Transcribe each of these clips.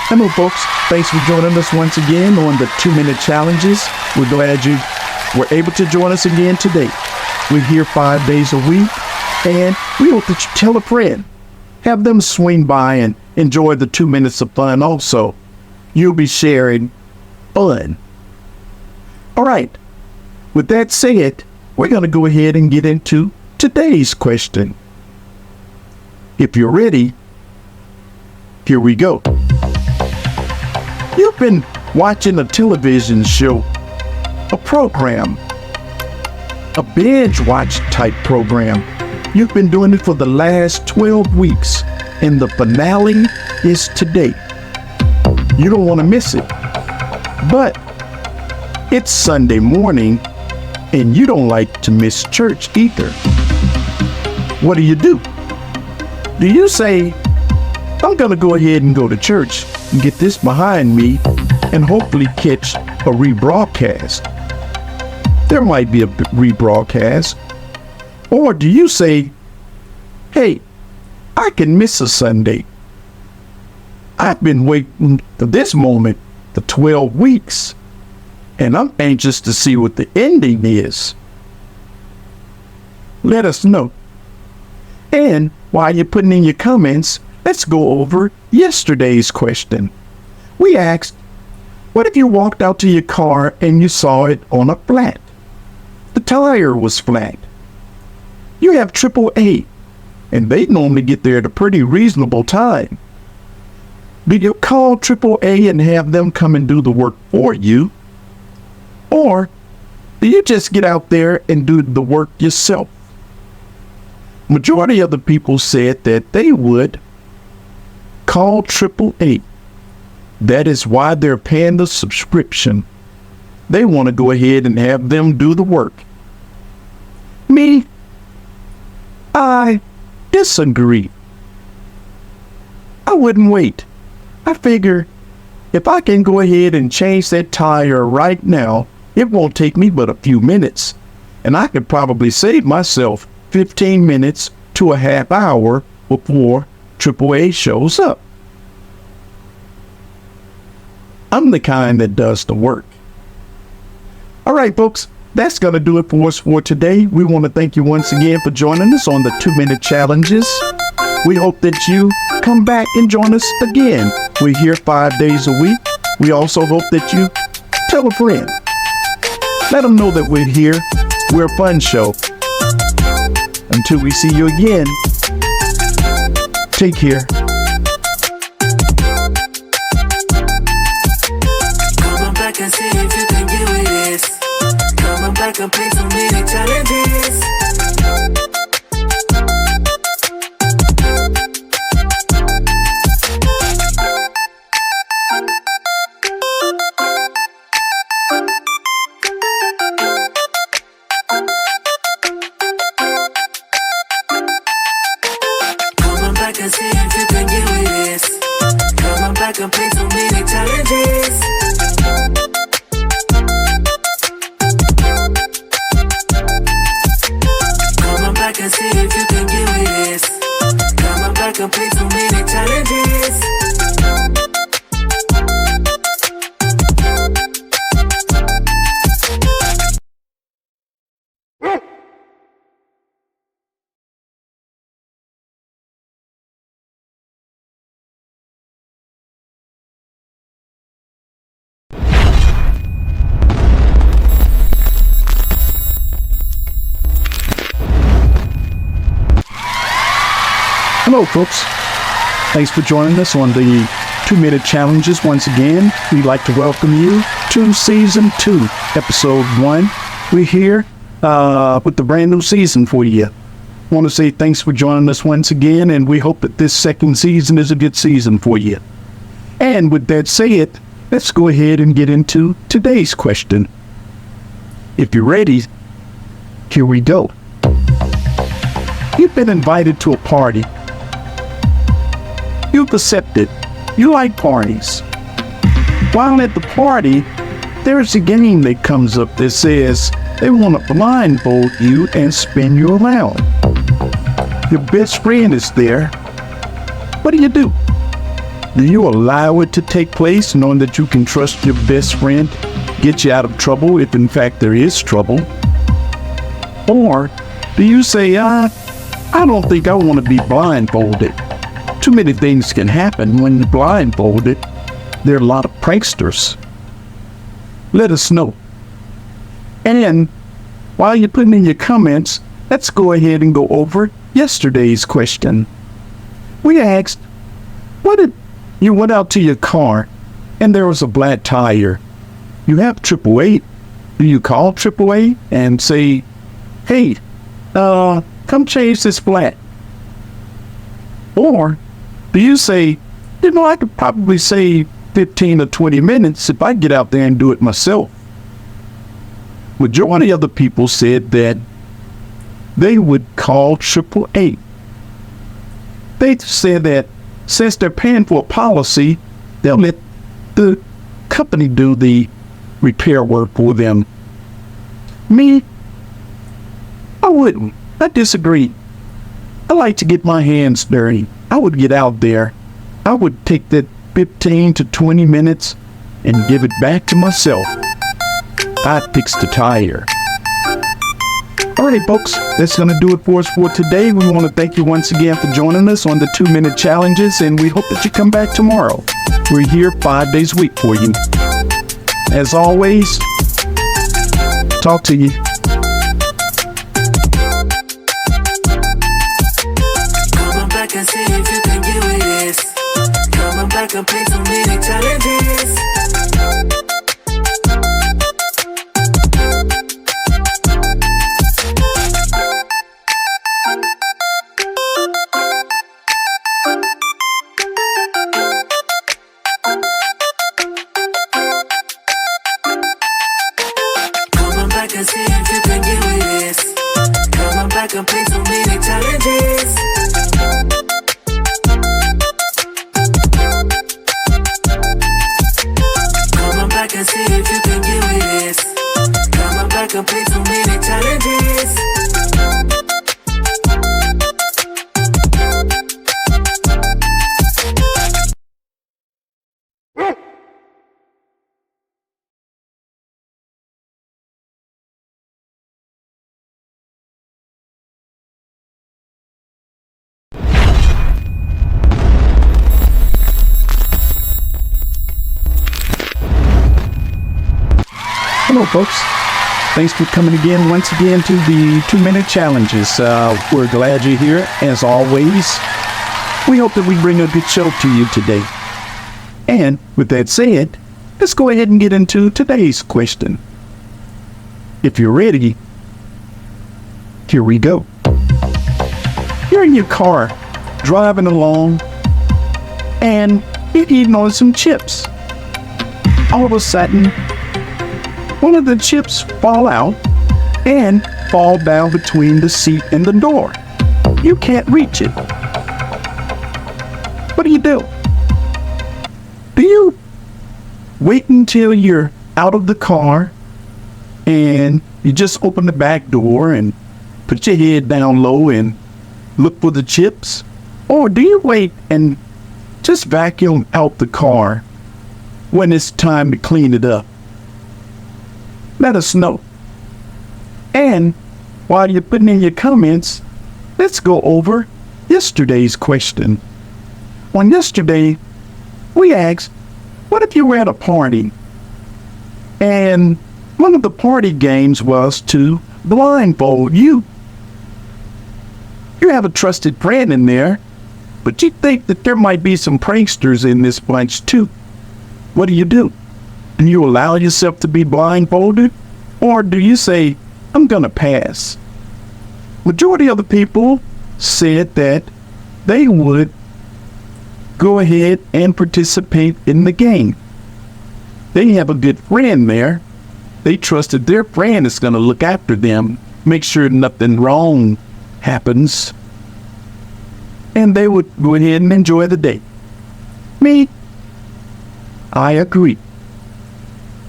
Hello, folks. Thanks for joining us once again on the 2-Minute Challenges. We're glad you were able to join us again today. We're here 5 days a week, and we hope that you tell a friend. Have them swing by and enjoy the 2 minutes of fun also. You'll be sharing fun. All right. With that said, we're going to go ahead and get into today's question. If you're ready, here we go. You've been watching a television show, a program, a binge-watch type program. You've been doing it for the last 12 weeks, and the finale is today. You don't want to miss it. But it's Sunday morning, and you don't like to miss church either. What do? Do you say, I'm going to go ahead and go to church and get this behind me and hopefully catch a rebroadcast? There might be a rebroadcast. Or do you say, hey, I can miss a Sunday. I've been waiting for this moment for 12 weeks, and I'm anxious to see what the ending is. Let us know. And while you're putting in your comments, let's go over yesterday's question. We asked, what if you walked out to your car and you saw it on a flat? The tire was flat. You have AAA, and they normally get there at a pretty reasonable time. Do you call AAA and have them come and do the work for you? Or do you just get out there and do the work yourself? Majority of the people said that they would call AAA. That is why they're paying the subscription. They want to go ahead and have them do the work. Me, I disagree. I wouldn't wait. I figure if I can go ahead and change that tire right now, it won't take me but a few minutes. And I could probably save myself 15 minutes to a half hour before AAA shows up. I'm the kind that does the work. All right, folks, that's going to do it for us for today. We want to thank you once again for joining us on the 2-Minute Challenges. We hope that you come back and join us again. We're here 5 days a week. We also hope that you tell a friend. Let them know that we're here. We're a fun show. Until we see you again, take care. Come on back and see if you can get with this. Come on back and play so many challenges. And see if you can get with this. Come on back and play so many challenges. Come on back and see if you can get with this. Come on back and play so many challenges. Hello, folks. Thanks for joining us on the 2-Minute Challenges once again. We'd like to welcome you to Season 2, Episode 1. We're here with the brand new season for you. I want to say thanks for joining us once again, and we hope that this second season is a good season for you. And with that said, let's go ahead and get into today's question. If you're ready, here we go. You've been invited to a party. You've accepted. You like parties. While at the party, there's a game that comes up that says they want to blindfold you and spin you around. Your best friend is there. What do? Do you allow it to take place knowing that you can trust your best friend, get you out of trouble if in fact there is trouble? Or do you say, I don't think I want to be blindfolded? Too many things can happen when you're blindfolded. There are a lot of pranksters. Let us know. And while you're putting in your comments, let's go ahead and go over yesterday's question. We asked, what if you went out to your car and there was a flat tire? You have AAA. Do you call AAA and say, hey, come change this flat? Or do you say, I could probably save 15 or 20 minutes if I get out there and do it myself? Majority of the people said that they would call AAA. They said that since they're paying for a policy, they'll let the company do the repair work for them. Me, I wouldn't. I disagree. I like to get my hands dirty. I would get out there. I would take that 15 to 20 minutes and give it back to myself. I'd fix the tire. Alright folks, that's going to do it for us for today. We want to thank you once again for joining us on the 2-minute challenges, and we hope that you come back tomorrow. We're here 5 days a week for you. As always, talk to you. Come on back and see if you can get with this. Come on back and play so many challenges. And see if you can get with this. Come on back and play so many challenges. Come on back and see if you can get with this. Come on back and play so many challenges. Hello folks, thanks for coming once again to the 2-minute challenges. We're glad you're here as always. We hope that we bring a good show to you today. And with that said, let's go ahead and get into today's question. If you're ready, here we go. You're in your car, driving along, and you're eating on some chips. All of a sudden, one of the chips fall out and fall down between the seat and the door. You can't reach it. What do you do? Do you wait until you're out of the car and you just open the back door and put your head down low and look for the chips? Or do you wait and just vacuum out the car when it's time to clean it up? Let us know. And while you're putting in your comments, let's go over yesterday's question. On yesterday, we asked, what if you were at a party and one of the party games was to blindfold you? You have a trusted friend in there, but you think that there might be some pranksters in this bunch too. What do? Do you allow yourself to be blindfolded? Or do you say, I'm gonna pass? Majority of the people said that they would go ahead and participate in the game. They have a good friend there. They trusted their friend is gonna look after them, make sure nothing wrong happens, and they would go ahead and enjoy the day. Me, I agree.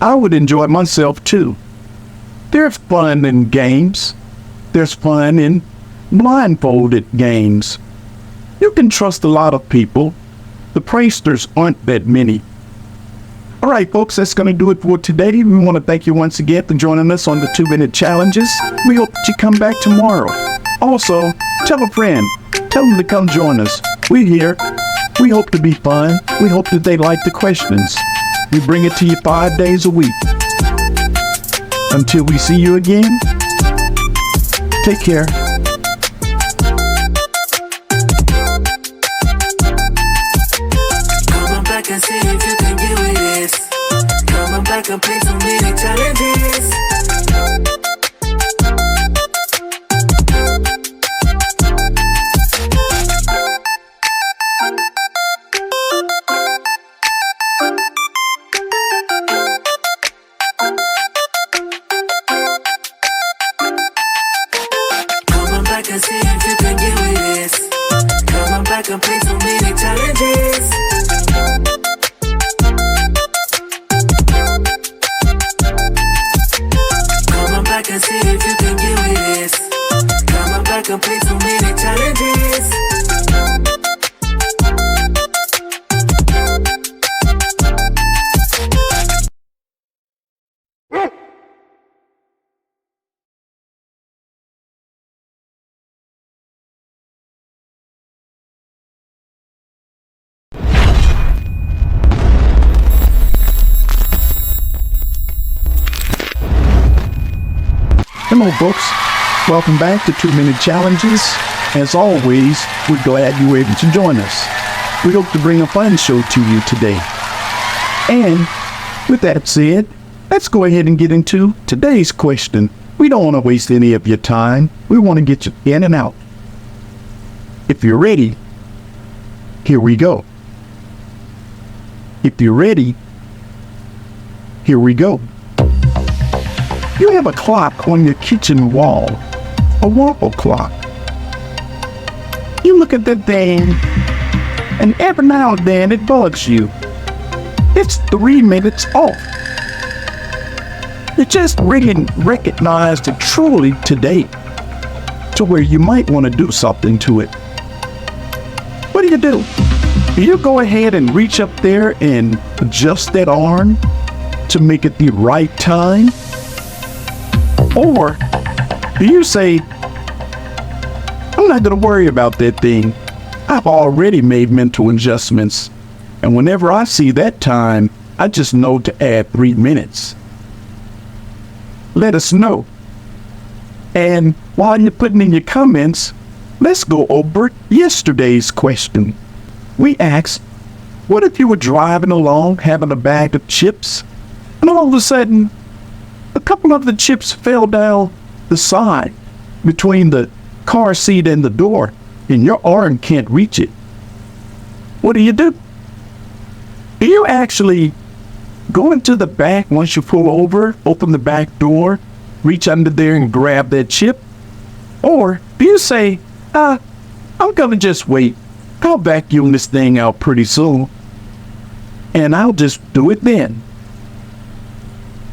I would enjoy myself too. There's fun in games. There's fun in blindfolded games. You can trust a lot of people, The pranksters aren't that many. All right, folks, that's going to do it for today. We want to thank you once again for joining us on the 2-minute challenges. We hope that you come back tomorrow. Also, tell a friend. Tell them to come join us. We're here. We hope to be fun. We hope that they like the questions. We bring it to you 5 days a week. Until we see you again, take care. Come back and see if you can get with this. Come back and play so many challenges. Come back and see if you can get with this. Come back and play so many challenges. Come back and see if you can get with this. Come back and play so many challenges. Hello, folks. Welcome back to 2-minute challenges. As always, we're glad you were able to join us. We hope to bring a fun show to you today. And with that said, let's go ahead and get into today's question. We don't want to waste any of your time. We want to get you in and out. If you're ready, here we go. If you're ready, here we go. You have a clock on your kitchen wall, a wall clock. You look at that thing, and every now and then it bugs you. It's 3 minutes off. You just really recognized it truly today, to where you might want to do something to it. What do? Do you go ahead and reach up there and adjust that arm to make it the right time? Or do you say, I'm not going to worry about that thing. I've already made mental adjustments. And whenever I see that time, I just know to add 3 minutes. Let us know. And while you're putting in your comments, let's go over yesterday's question. We asked, what if you were driving along having a bag of chips, and all of a sudden, a couple of the chips fell down the side between the car seat and the door, and your arm can't reach it? What do? Do you actually go into the back once you pull over, open the back door, reach under there and grab that chip? Or do you say, I'm gonna just wait. I'll vacuum this thing out pretty soon, and I'll just do it then?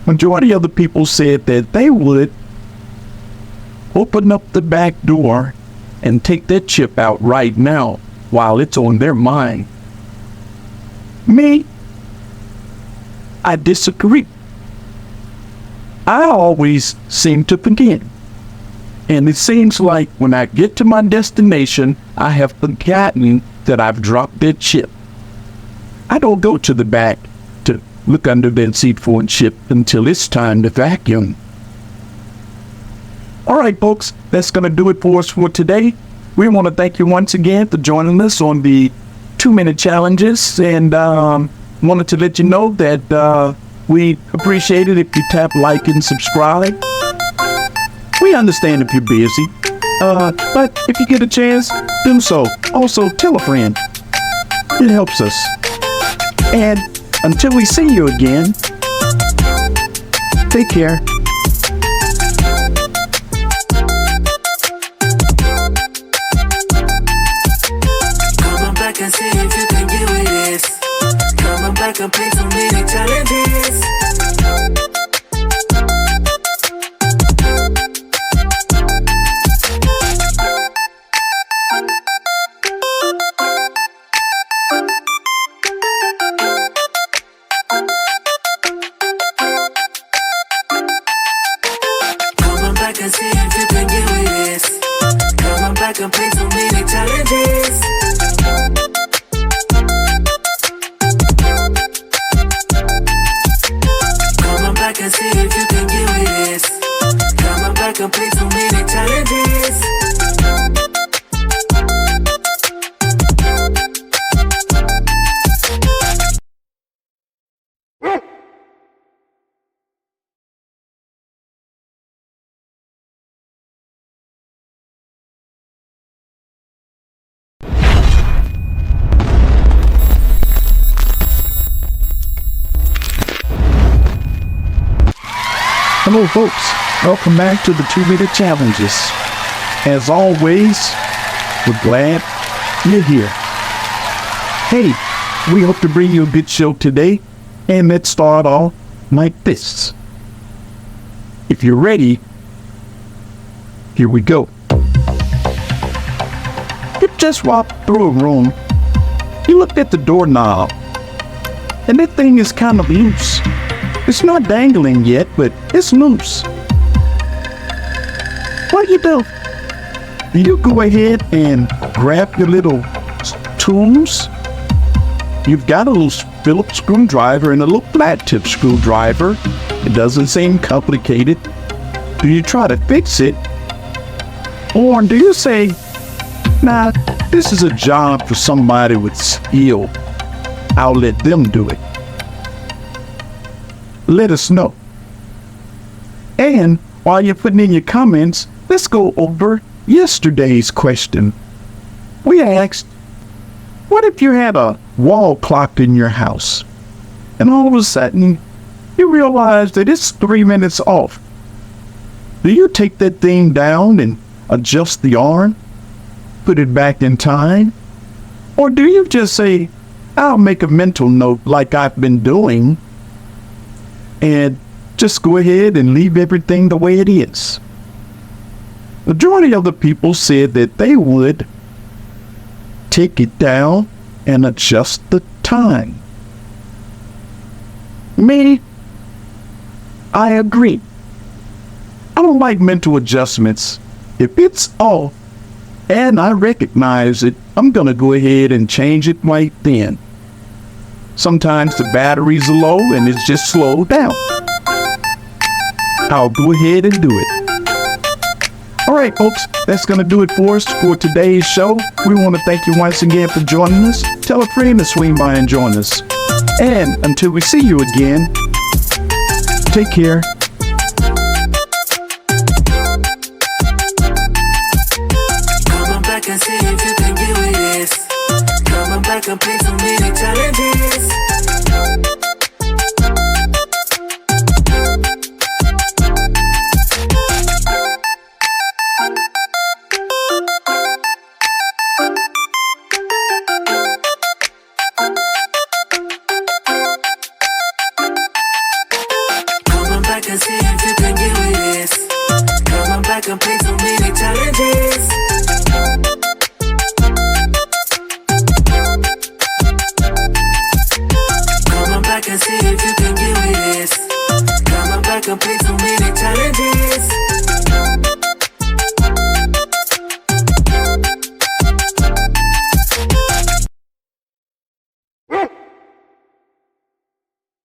Majority of the people said that they would open up the back door and take that chip out right now while it's on their mind. Me, I disagree. I always seem to forget. And it seems like when I get to my destination, I have forgotten that I've dropped that chip. I don't go to the back to look under that seat for a chip until it's time to vacuum. All right, folks, that's going to do it for us for today. We want to thank you once again for joining us on the 2-minute challenges, and wanted to let you know that we appreciate it if you tap like and subscribe. We understand if you're busy, but if you get a chance, do so. Also, tell a friend. It helps us. And until we see you again, take care. Come back and see if you can get with this. Come back and play so many challenges. Hello folks, welcome back to the 2-minute challenges. As always, we're glad you're here. Hey, we hope to bring you a good show today, and let's start off like this. If you're ready, here we go. You just walked through a room, you looked at the doorknob, and that thing is kind of loose. It's not dangling yet, but it's loose. What do you do? You go ahead and grab your little tools. You've got a little Phillips screwdriver and a little flat tip screwdriver. It doesn't seem complicated. Do you try to fix it? Or do you say, nah, this is a job for somebody with skill. I'll let them do it. Let us know. And while you're putting in your comments, let's go over yesterday's question. We asked, what if you had a wall clock in your house and all of a sudden you realize that it's 3 minutes off? Do you take that thing down and adjust the arm, put it back in time? Or do you just say, I'll make a mental note like I've been doing and just go ahead and leave everything the way it is? Majority of the people said that they would take it down and adjust the time. Me, I agree. I don't like mental adjustments. If it's off and I recognize it, I'm gonna go ahead and change it right then. Sometimes the battery's low and it's just slowed down. I'll go ahead and do it. All right, folks, that's going to do it for us for today's show. We want to thank you once again for joining us. Tell a friend to swing by and join us. And until we see you again, take care. Come on back and see if you can get with this. Come on back and play so many challenges. Come on back and see if you can get with this. Come on back and play so many challenges. Come on back and see if you can get with this. Come on back and play so many